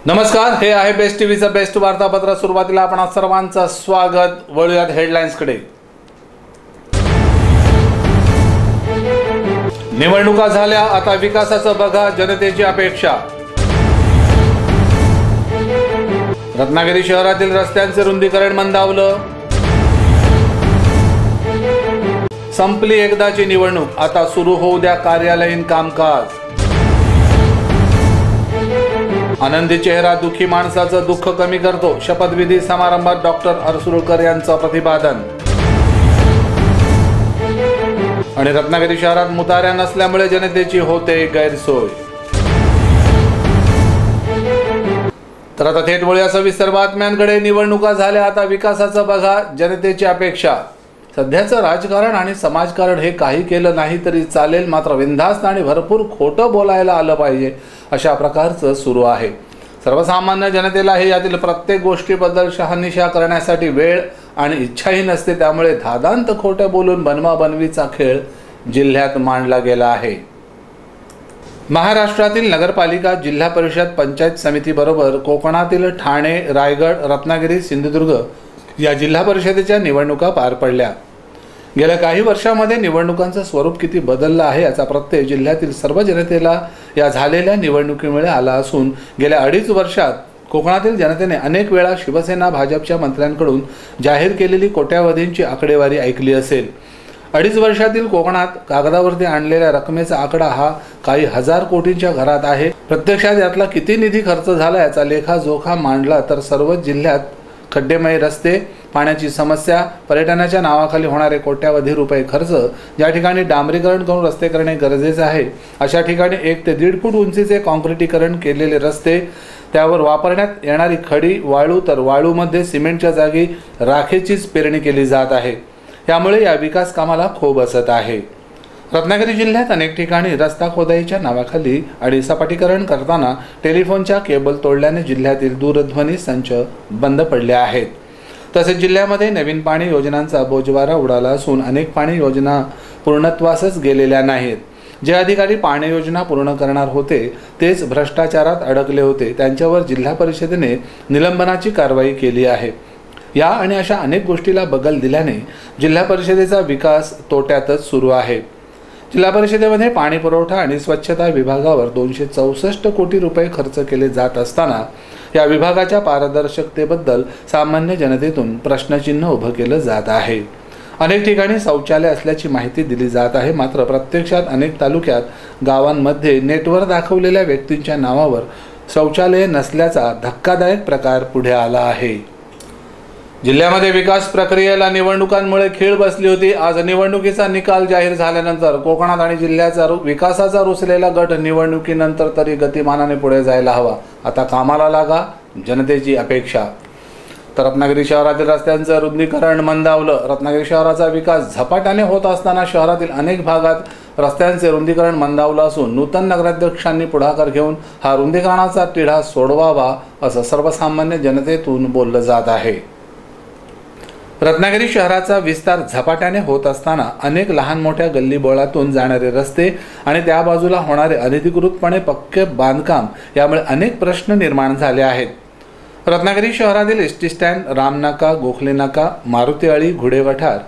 नमस्कार, हे आहे बेस्ट टीव्हीचं बेस्ट वार्तापत्र। सुरुवातीला आपण सर्वांचं स्वागत। वळूयात हेडलाईन्सकडे। निवडणुका झाल्या, आता विकासाचं बघा, जनतेची अपेक्षा। रत्नागिरी शहरातील रस्त्यांचे रुंदीकरण मंदावलं। संपली एकदाची निवडणूक, आता सुरू होऊ द्या कार्यालयीन कामकाज। आनंदी चेहरा दुःखी माणसाचं दुःख कमी करतो, शपथविधी समारंभात डॉक्टर अर्सुळकर यांचं प्रतिपादन। आणि रत्नागिरी शहरात मुताऱ्या नसल्यामुळे जनतेची होते गैरसोय। तर आता थेट वळूया सविस्तर बातम्यांकडे। निवडणुका झाल्या, आता विकासाचं बघा, जनतेची अपेक्षा। सध्याचं राजकारण आणि समाजकारण हे काही केलं नाही तरी चालेल, मात्र बिनधास्त आणि भरपूर खोटं बोलायला आलं पाहिजे अशा प्रकारचं सुरू आहे। सर्वसामान्य जनतेला हे यातील प्रत्येक गोष्टीबद्दल शहानिशा करण्यासाठी वेळ आणि इच्छाही नसते, त्यामुळे धादांत खोटं बोलून बनवाबनवीचा खेळ जिल्ह्यात मांडला गेला आहे। महाराष्ट्रातील नगरपालिका, जिल्हा परिषद, पंचायत समिती बरोबर कोकणातील ठाणे, रायगड, रत्नागिरी, सिंधुदुर्ग या जिल्हा परिषदेच्या निवडणुका पार पडल्या। गेल्या काही वर्षांमध्ये निवडणुकांचं स्वरूप किती बदललं आहे याचा प्रत्यय जिल्ह्यातील सर्व जनतेला या झालेल्या निवडणुकीमुळे आला असून गेल्या 2.5 वर्षात कोकणातील जनतेने अनेक वेळा शिवसेना भाजपच्या मंत्र्यांकडून जाहीर केलेली कोट्यावधींची आकडेवारी ऐकली असेल। 2.5 वर्षातील कोकणात कागदावरती आणलेल्या रकमेचा आकडा हा काही हजार कोटींच्या घरात आहे। प्रत्यक्षात यातला किती निधी खर्च झाला याचा लेखाजोखा मांडला तर सर्वच जिल्ह्यात खड्डेमय रस्ते, पाण्याची समस्या, पर्यटनाच्या नावाखाली होणारे कोट्यावधी रुपये खर्च, ज्या ठिकाणी डांबरीकरण करून रस्ते करणे गरजेचे आहे अशा ठिकाणी 1 ते 1.5 फूट उंचीचे काँक्रिटीकरण केलेले रस्ते, त्यावर वापरण्यात येणारी खडी, वाळू, तर वाळूमध्ये सिमेंटच्या जागी राखेचीच पेरणी केली जात आहे। यामुळे या विकास कामाला खो बसत आहे। रत्नागिरी जिल्ह्यात अनेक ठिकाणी रस्ता खोदाईच्या नावाखाली आणि सपाटीकरण करताना टेलिफोनच्या केबल तोडल्याने जिल्ह्यातील दूरध्वनी संच बंद पडले आहेत। तसेच जिल्ह्यामध्ये नवीन पाणी योजनांचा बोजवारा उडाला असून अनेक पाणी योजना पूर्णत्वासच गेलेल्या नाहीत। जे अधिकारी पाणी योजना पूर्ण करणार होते तेच भ्रष्टाचारात अडकले होते, त्यांच्यावर जिल्हा परिषदेने निलंबनाची कारवाई केली आहे। या आणि अशा अनेक गोष्टीला बगल दिल्याने जिल्हा परिषदेचा विकास तोट्यातच सुरू आहे। जिल्हा परिषदेमध्ये पाणी पुरवठा आणि स्वच्छता विभागावर 264 कोटी रुपये खर्च केले जात असताना या विभागाच्या पारदर्शकतेबद्दल सामान्य जनतेतून प्रश्नचिन्ह उभं केलं जात आहे। अनेक ठिकाणी शौचालय असल्याची माहिती दिली जात आहे, मात्र प्रत्यक्षात अनेक तालुक्यात, गावांमध्ये नेटवर दाखवलेल्या व्यक्तींच्या नावावर शौचालय नसल्याचा धक्कादायक प्रकार पुढे आला आहे। जिल्ह्यामध्ये विकास प्रक्रियेला निवडणुकांमुळे खीळ बसली होती। आज निवडणुकीचा निकाल जाहीर झाल्यानंतर कोकणात आणि जिल्ह्याचा विकासाचा रुसलेला गट निवडणुकीनंतर तरी गतिमानाने पुढे जायला हवा। आता कामाला लागा, जनतेची अपेक्षा। तर रत्नागिरी शहरातील रस्त्यांचं रुंदीकरण मंदावलं। रत्नागिरी शहराचा विकास झपाट्याने होत असताना शहरातील अनेक भागात रस्त्यांचे रुंदीकरण मंदावलं असून नूतन नगराध्यक्षांनी पुढाकार घेऊन हा रुंदीकरणाचा तिढा सोडवावा असं सर्वसामान्य जनतेतून बोललं जात आहे। रत्नागिरी शहराचा विस्तार झपाट्याने होत असताना अनेक लहान मोठ्या गल्लीबोळातून जाणारे रस्ते आणि त्या बाजूला होणारे अनधिकृतपणे पक्के बांधकाम यामुळे अनेक प्रश्न निर्माण झाले आहेत। रत्नागिरी शहरातील एसटी स्टँड, रामनाका, गोखले नाका, मारुतीआळी, घुडेवठार,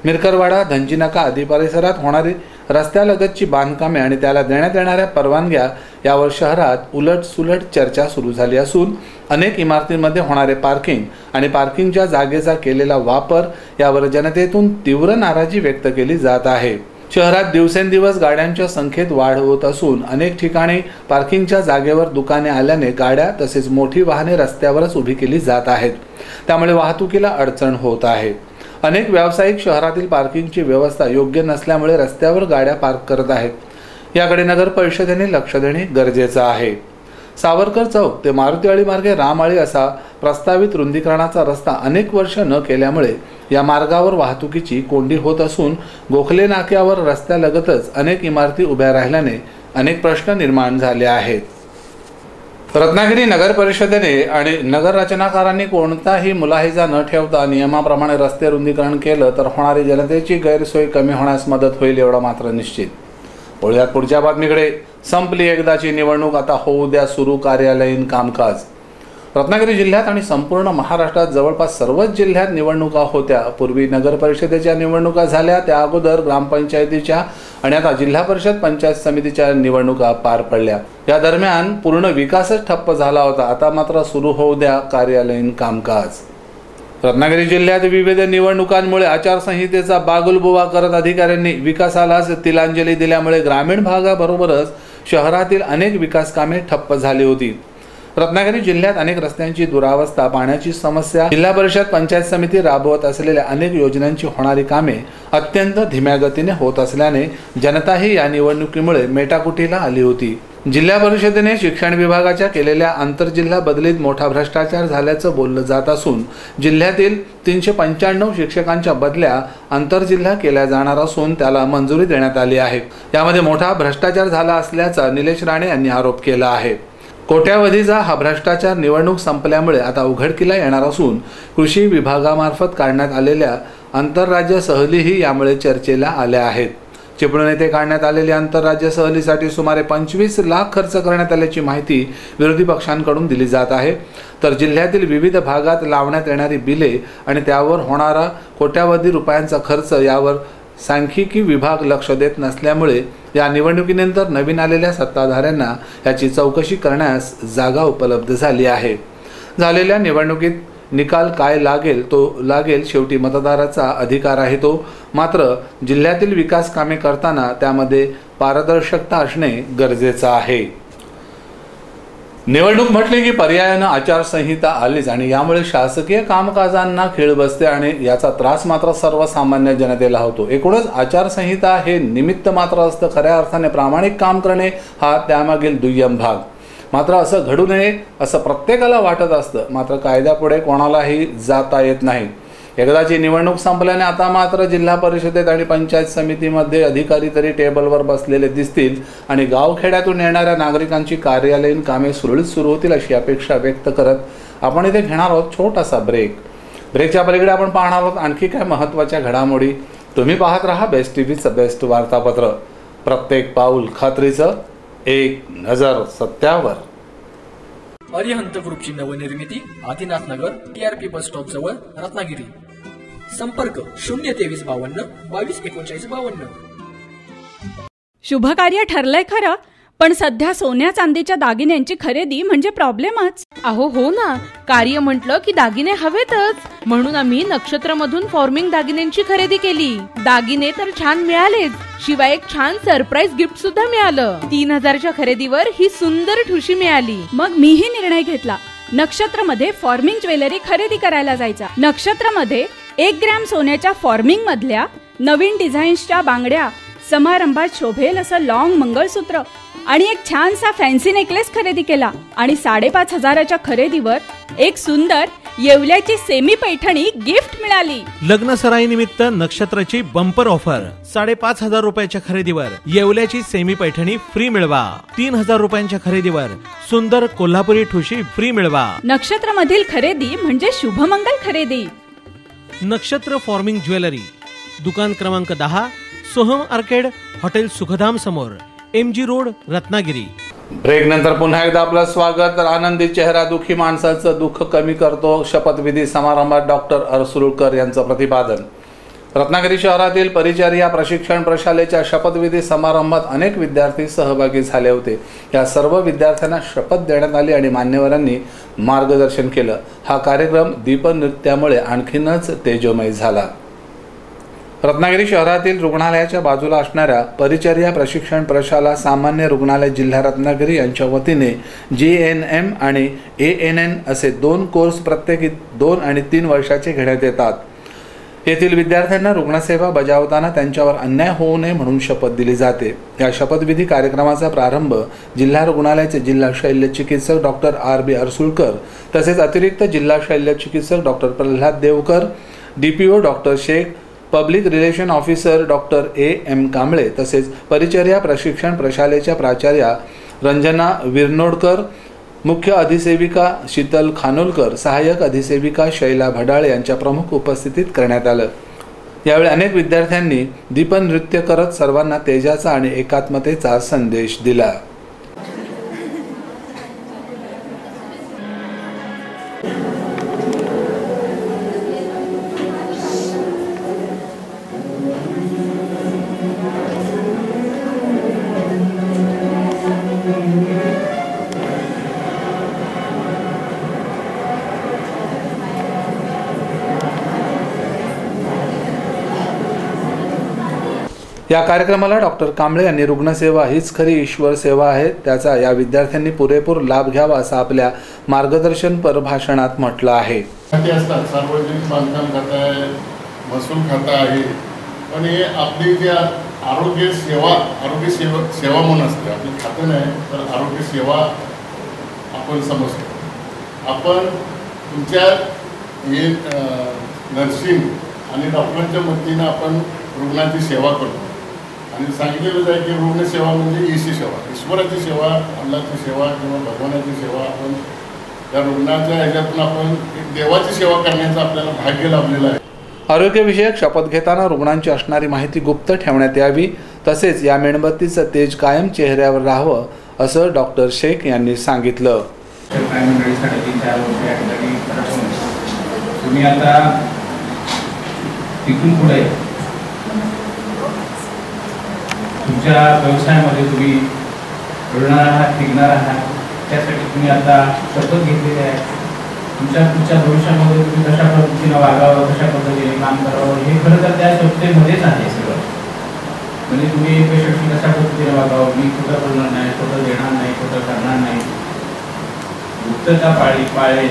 मिरकरवाडा, धंजीनाका आदी परिसरात होणारी रस्त्यालगतची बांधकामे आणि त्याला देण्यात येणाऱ्या परवानग्या यावर शहरात उलटसुलट चर्चा सुरू झाली असून अनेक इमारतींमध्ये होणारे पार्किंग आणि पार्किंगच्या जागेचा केलेला वापर यावर जनतेतून तीव्र नाराजी व्यक्त केली जात आहे। शहरात दिवसेंदिवस गाड्यांच्या संख्येत वाढ होत असून अनेक ठिकाणी पार्किंगच्या जागेवर दुकाने आल्याने गाड्या तसेच मोठी वाहने रस्त्यावरच उभी केली जात आहेत, त्यामुळे वाहतुकीला अडचण होत आहे। अनेक व्यावसायिक शहरातील पार्किंगची व्यवस्था योग्य नसल्यामुळे रस्त्यावर गाड्या पार्क करत आहेत। याकडे नगर परिषदेने लक्ष देणे गरजेचं आहे। सावरकर चौक ते मारुतीआळी मार्गे रामआळी असा प्रस्तावित रुंदीकरणाचा रस्ता अनेक वर्ष न केल्यामुळे या मार्गावर वाहतुकीची कोंडी होत असून गोखले नाक्यावर रस्त्यालगतच अनेक इमारती उभ्या राहिल्याने अनेक प्रश्न निर्माण झाले आहेत। रत्नागिरी नगर परिषदेने आणि नगर रचनाकारांनी कोणताही मुलाहिजा न ठेवता नियमाप्रमाणे रस्ते रुंदीकरण केलं तर होणारी जनतेची गैरसोय कमी होण्यास मदत होईल एवढं मात्र निश्चित। वळूयात पुढच्या बातमीकडे। संपली एकदाची निवडणूक, आता होऊ द्या सुरू कार्यालयीन कामकाज। रत्नागिरी जिल्ह्यात आणि संपूर्ण महाराष्ट्रात जवळपास सर्वच जिल्ह्यात निवडणुका होत्या। पूर्वी नगर परिषदेच्या निवडणुका झाल्या, त्या अगोदर ग्रामपंचायतीच्या आणि आता जिल्हा परिषद पंचायत समितीच्या निवडणुका पार पडल्या। या दरम्यान पूर्ण विकासच ठप्प झाला होता। आता मात्र सुरू होऊ द्या कार्यालयीन कामकाज। रत्नागिरी जिल्ह्यात विविध निवडणुकांमुळे आचारसंहितेचा बागुलबुवा करत अधिकाऱ्यांनी विकासालाच तिलांजली दिल्यामुळे ग्रामीण भागाबरोबरच शहरातील अनेक विकास कामे ठप्प झाली होती। रत्नागिरी जिल्ह्यात अनेक रस्त्यांची दुरावस्था, पाण्याची समस्या, जिल्हा परिषद पंचायत समिती राबवत असलेल्या अनेक योजनांची होणारी कामे अत्यंत धीम्या गतीने होत असल्याने जनताही या निवडणुकीमुळे मेटाकुटीला आली होती। जिल्हा परिषदेने शिक्षण विभागाच्या केलेल्या आंतरजिल्हा बदलीत मोठा भ्रष्टाचार झाल्याचं बोललं जात असून जिल्ह्यातील 395 शिक्षकांच्या बदल्या आंतरजिल्हा केल्या जाणार असून त्याला मंजुरी देण्यात आली आहे। यामध्ये मोठा भ्रष्टाचार झाला असल्याचा निलेश राणे यांनी आरोप केला आहे। कोट्यावधीचा हा भ्रष्टाचार निवडणूक संपल्यामुळे आता उघडकीला येणार असून कृषी विभागामार्फत काढण्यात आलेल्या आंतरराज्य सहलीही यामुळे चर्चेला आल्या आहेत। चिपळूण येथे काढण्यात आलेल्या आंतरराज्य सहलीसाठी सुमारे 25 लाख खर्च करण्यात आल्याची माहिती विरोधी पक्षांकडून दिली जात आहे। तर जिल्ह्यातील विविध भागात लावण्यात येणारी बिले आणि त्यावर होणारा कोट्यावधी रुपयांचा खर्च यावर सांख्यिकी विभाग लक्ष देत नसल्यामुळे या निवडणुकीनंतर नवीन आलेल्या सत्ताधाऱ्यांना याची चौकशी करण्यास जागा उपलब्ध झाली आहे। झालेल्या निवडणुकीत निकाल काय लागेल तो लागेल, शेवटी मतदाराचा अधिकार आहे तो। मात्र जिल्ह्यातील विकास कामे करताना त्यामध्ये पारदर्शकता असणे गरजेचं आहे। निवडणूक म्हटली की पर्यायानं आचारसंहिता आलीच आणि यामुळे शासकीय कामकाजांना खीळ बसते आणि याचा त्रास मात्र सर्वसामान्य जनतेला होतो। एकूणच आचारसंहिता हे निमित्त मात्र असतं, खऱ्या अर्थाने प्रामाणिक काम करणे हा त्यामागील दुय्यम भाग। मात्र असं घडू नये असं प्रत्येकाला वाटत असतं, मात्र कायद्यापुढे कोणालाही जाता येत नाही। एकदाची निवडणूक संपल्याने आता मात्र जिल्हा परिषदेत आणि पंचायत समितीमध्ये अधिकारी तरी टेबलवर बसलेले दिसतील आणि गावखेड्यातून येणाऱ्या नागरिकांची कार्यालयीन कामे सुरळीत सुरू होतील अशी अपेक्षा व्यक्त करत आपण इथे घेणार आहोत छोटासा ब्रेक। ब्रेकच्या पलीकडे आपण पाहणार आहोत आणखी काय महत्त्वाच्या घडामोडी। तुम्ही पाहत रहा बेस्ट टीव्हीचं बेस्ट वार्तापत्र, प्रत्येक पाऊल खात्रीचं, एक नजर सत्यावर। अरिहंत ग्रुपची नवनिर्मिती, आदिनाथ नगर, TRP बस स्टॉप जवळ, रत्नागिरी। संपर्क 02352 223952। शुभ कार्य ठरलंय खरं, पण सध्या सोन्या चांदीच्या दागिन्यांची खरेदी म्हणजे प्रॉब्लेमच। अहो हो ना, कार्य म्हटलं की दागिने हवेतच, म्हणून आम्ही नक्षत्रमधून फॉर्मिंग दागिन्यांची खरेदी केली। दागिने तर छान मिळालेच, शिवाय एक छान सरप्राईज गिफ्ट सुद्धा मिळालं। 3000च्या खरेदीवर ही सुंदर ठुशी मिळाली। मग मीही निर्णय घेतला, नक्षत्रमध्ये फॉर्मिंग ज्वेलरी खरेदी करायला जायचा। नक्षत्रमध्ये 1 ग्रॅम सोन्याच्या फॉर्मिंग मधल्या नवीन डिझाईन्सच्या बांगड्या, समारंभात शोभेल असं लॉंग मंगळसूत्र आणि एक छानसा फॅन्सी नेकलेस खरेदी केला आणि 5500च्या खरेदीवर एक सुंदर येवल्याची सेमी पैठणी गिफ्ट मिळाली। लग्न सराई निमित्त नक्षत्राची बंपर ऑफर, 5500 रुपयाच्या खरेदीवर येवल्याची सेमी पैठणी फ्री मिळवा। 3000 रुपयांच्या खरेदीवर सुंदर कोल्हापुरी ठुशी फ्री मिळवा। नक्षत्रमधील खरेदी म्हणजे शुभमंगल खरेदी। नक्षत्र फॉर्मिंग ज्वेलरी, दुकान क्रमांक 10, सोहम आर्केड, हॉटेल सुखधाम समोर, MG रोड, रत्नागिरी। ब्रेक नंतर पुन्हा एकदा आपलं स्वागत। तर आनंदी चेहरा दुःखी माणसाचं दुःख कमी करतो, शपथविधी समारंभात डॉक्टर अर्सुलकर यांचं प्रतिपादन। रत्नागिरी शहरातील परिचर्या प्रशिक्षण प्रशालेच्या शपथविधी समारंभात अनेक विद्यार्थी सहभागी झाले होते। या सर्व विद्यार्थ्यांना शपथ देण्यात आली आणि मान्यवरांनी मार्गदर्शन केलं। हा कार्यक्रम दीपनृत्यामुळे आणखीनच तेजोमय झाला। रत्नागिरी शहरातील रुग्णालयाच्या बाजूला असणाऱ्या परिचर्या प्रशिक्षण प्रशाला सामान्य रुग्णालय जिल्हा रत्नागिरी यांच्या वतीने GNM आणि ANN असे 2 कोर्स प्रत्येकी 2 आणि 3 वर्षाचे घेण्यात येतात। येथील विद्यार्थ्यांना रुग्णसेवा बजावताना त्यांच्यावर अन्याय होऊ नये म्हणून शपथ दिली जाते। या शपथविधी कार्यक्रमाचा प्रारंभ जिल्हा रुग्णालयाचे जिल्हा शल्य चिकित्सक डॉक्टर RB अर्सुलकर तसेच अतिरिक्त जिल्हा शल्य चिकित्सक doctor Pralhad Devkar, DPO doctor Shaikh, public relation officer doctor AM Kamble तसेच परिचर्या प्रशिक्षण प्रशालेच्या प्राचार्या रंजना विरनोडकर, मुख्य अधिसेविका शीतल खानोलकर, सहाय्यक अधिसेविका शैला भडाळे यांच्या प्रमुख उपस्थितीत करण्यात आलं। यावेळी अनेक विद्यार्थ्यांनी दीपनृत्य करत सर्वांना तेजाचा आणि एकात्मतेचा संदेश दिला। या कार्यक्रमाला डॉक्टर कांबळे यांनी रुग्णसेवा हीच खरी ईश्वर सेवा आहे त्याचा या विद्यार्थ्यांनी पुरेपूर लाभ घ्यावा असं आपल्या मार्गदर्शन म्हटलं आहे. सार्वजनिक बांधकाम खातं आहे, महसूल खातं आहे, पण हे आपली जे आरोग्य सेवा म्हणून असते. आपली खातं नाही तर आरोग्य सेवा आपण समजतो. आपण तुमच्या हे नर्सिंग आणि डॉक्टरांच्या मदतीनं आपण रुग्णांची सेवा करतो आणि सांगितलेलं आहे की रुग्णसेवा म्हणजे ईशी सेवा, ईश्वराची सेवा, अल्लाची सेवा किंवा भगवानाची सेवा. आपण त्या रुग्णाच्या ह्याच्यातून आपण एक देवाची सेवा करण्याचं आपल्याला भाग्य लाभलेलं आहे. आरोग्यविषयक शपथ घेताना रुग्णांची असणारी माहिती गुप्त ठेवण्यात यावी, तसेच या मेणबत्तीचं तेज कायम चेहऱ्यावर राहावं असं डॉक्टर शेख यांनी सांगितलं. तुम्ही आता तिथून पुढे तुमच्या व्यवसायामध्ये तुम्ही रुळणार आहात, टिकणार आहात. त्यासाठी तुम्ही आता शपथ घेतलेली आहे. तुमच्या पुढच्या भविष्यामध्ये तुम्ही कशा पद्धतीनं वागावं, कशा पद्धतीने काम करावं हे खरं तर त्या शपथेमध्येच आहे सगळं. म्हणजे तुम्ही पेशंटशी कशा पद्धतीने वागावं, मी कुठं बोलणार नाही, कुठं देणार नाही, कुठं करणार नाही, गुप्तता पाळेल,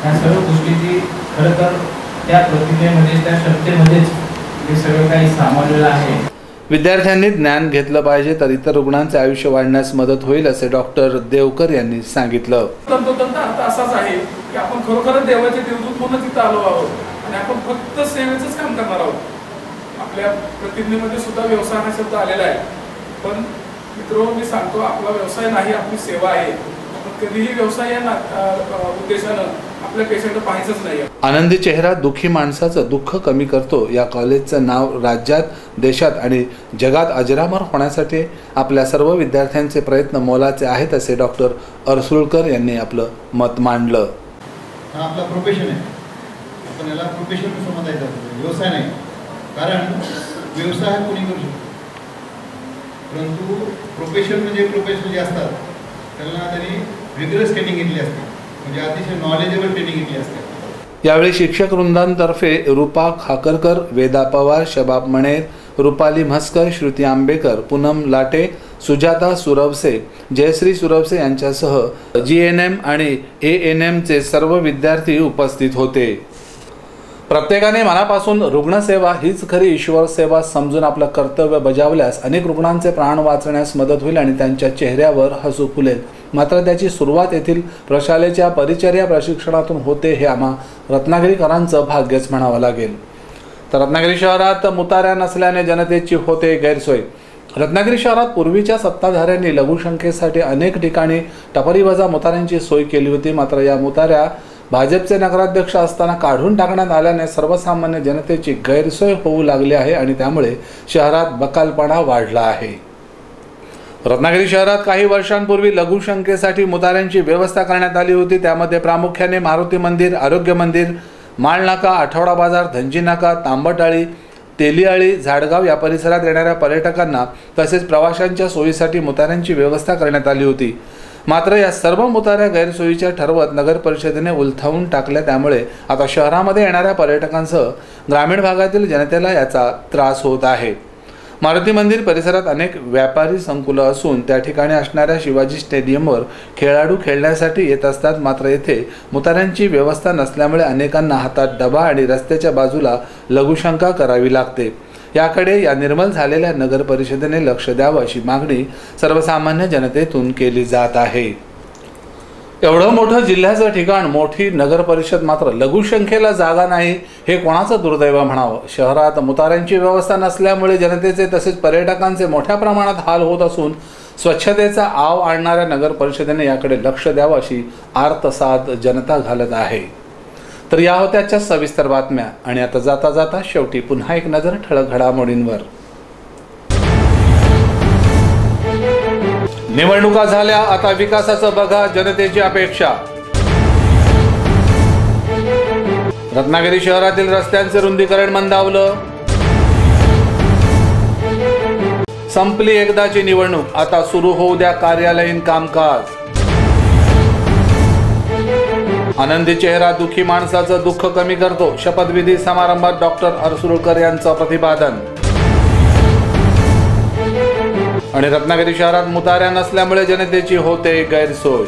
ह्या सर्व गोष्टीची खरं तर त्या प्रतिमेमध्ये त्या शब्देमध्येच हे सगळं काही सामावलेलं आहे. विद्यार्थ्यांनी ज्ञान घेतलं पाहिजे तर इतर रुग्णांचे आयुष्य वाढण्यास मदत होईल असे डॉक्टर देवकर यांनी सांगितलं. तंतोतंत अर्थ असाच आहे की आपण खरोखर देवाचे देवदूत म्हणून तिथं आलो आहोत आणि आपण फक्त सेवेचंच काम करणार आहोत. आपल्या प्रतिज्ञेमध्ये सुद्धा व्यवसाय हा शब्द आलेला आहे, पण मित्रो मी सांगतो आपला व्यवसाय नाही, आपली सेवा आहे. आपण कधीही व्यवसाय या उद्देशानं आपल्या पेशंट पाहायचंच नाही. आनंदी चेहरा दुःखी माणसाचं दुःख कमी करतो या कॉलेजचं नाव राज्यात, देशात आणि जगात अजरामर होण्यासाठी आपल्या सर्व विद्यार्थ्यांचे प्रयत्न मोलाचे आहेत असे डॉक्टर अरसुळकर यांनी आपलं मत मांडलं. हा आपला प्रोफेशन आहे, आपण याला प्रोफेशन समजायचं, व्यवसाय नाही. कारण व्यवसाय हा कोणी करू शकतो, परंतु प्रोफेशन म्हणजे प्रोफेशनल जे असतात त्यांना त्यांनी रिग्युलर ट्रेनिंग घेतली असते, म्हणजे अतिशय नॉलेजेबल ट्रेनिंग घेतली असते. यावेळी शिक्षक वृंदांतर्फे रूपा खाकरकर, वेदा पवार, शबाब मणेर, रुपाली म्हस्कर, श्रुती आंबेकर, पूनम लाटे, सुजाता सुरवसे, जयश्री सुरवसे यांच्यासह GNM आणि ANMचे सर्व विद्यार्थी उपस्थित होते. प्रत्येकाने मनापासून रुग्णसेवा हीच खरी ईश्वर सेवा समजून आपलं कर्तव्य बजावल्यास अनेक रुग्णांचे प्राण वाचण्यास मदत होईल आणि त्यांच्या चेहऱ्यावर हसू फुलेल. मात्र त्याची सुरुवात येथील प्रशालेच्या परिचर्या प्रशिक्षणातून होते हे आम्हा रत्नागिरीकरांचं भाग्यच म्हणावं लागेल. तर रत्नागिरी शहरात मुताऱ्या नसल्याने जनतेची होते गैरसोय. रत्नागिरी शहरात पूर्वीच्या सत्ताधाऱ्यांनी लघुशंकेसाठी अनेक ठिकाणी टपरीवजा मुताऱ्यांची सोय केली होती. मात्र या मुताऱ्या भाजपचे नगराध्यक्ष असताना काढून टाकण्यात आल्याने सर्वसामान्य जनतेची गैरसोय होऊ लागली आहे आणि त्यामुळे शहरात बकालपणा वाढला आहे. रत्नागिरी शहरात काही वर्षांपूर्वी लघुशंकेसाठी मुताऱ्यांची व्यवस्था करण्यात आली होती. त्यामध्ये प्रामुख्याने मारुती मंदिर, आरोग्य मंदिर, माळनाका, आठवडा बाजार, धंजीनाका, तांबटाळी, तेलियाळी, झाडगाव या परिसरात येणाऱ्या पर्यटकांना तसेच प्रवाशांच्या सोयीसाठी मुताऱ्यांची व्यवस्था करण्यात आली होती. मात्र या सर्व मुताऱ्या गैरसोयीच्या ठरवत नगर परिषदेने उलथावून टाकल्या. त्यामुळे आता शहरामध्ये येणाऱ्या पर्यटकांसह ग्रामीण भागातील जनतेला याचा त्रास होत आहे. मारुती मंदिर परिसरात अनेक व्यापारी संकुलं असून त्या ठिकाणी असणाऱ्या शिवाजी स्टेडियमवर खेळाडू खेळण्यासाठी येत असतात. मात्र येथे मुताऱ्यांची व्यवस्था नसल्यामुळे अनेकांना हातात डबा आणि रस्त्याच्या बाजूला लघुशंका करावी लागते. याकडे या निर्मल झालेल्या नगर परिषदेने लक्ष द्यावं अशी मागणी सर्वसामान्य जनतेतून केली जात आहे. एवढं मोठं जिल्ह्याचं ठिकाण, मोठी नगर परिषद, मात्र लघुशंखेला जागा नाही हे कोणाचं दुर्दैव म्हणावं. शहरात मुताऱ्यांची व्यवस्था नसल्यामुळे जनतेचे तसेच पर्यटकांचे मोठ्या प्रमाणात हाल होत असून स्वच्छतेचा आव आणणाऱ्या नगर परिषदेने याकडे लक्ष द्यावं अशी आर्तसाद जनता घालत आहे. तर या होत्या आजच्या सविस्तर बातम्या आणि आता जाता जाता शेवटी पुन्हा एक नजर ठळक घडामोडींवर. निवडणुका झाल्या, आता विकासाचं बघा जनतेची अपेक्षा. रत्नागिरी शहरातील रस्त्यांचे रुंदीकरण मंदावलं. संपली एकदाची निवडणूक, आता सुरू होऊ द्या कार्यालयीन कामकाज. आनंदी चेहरा दुःखी माणसाचं दुःख कमी करतो, शपथविधी समारंभात डॉक्टर अरसुळकर यांचं प्रतिपादन. आणि रत्नागिरी शहरात मुताऱ्या नसल्यामुळे जनतेची होते गैरसोय।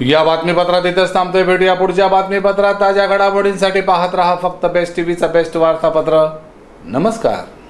या बातमीपत्रात इथेच थांबतोय। भेटूया पुढच्या बातमीपत्रात। ताज्या घडामोडींसाठी पाहत रहा फक्त बेस्ट टीव्हीचा बेस्ट वार्तापत्र। नमस्कार।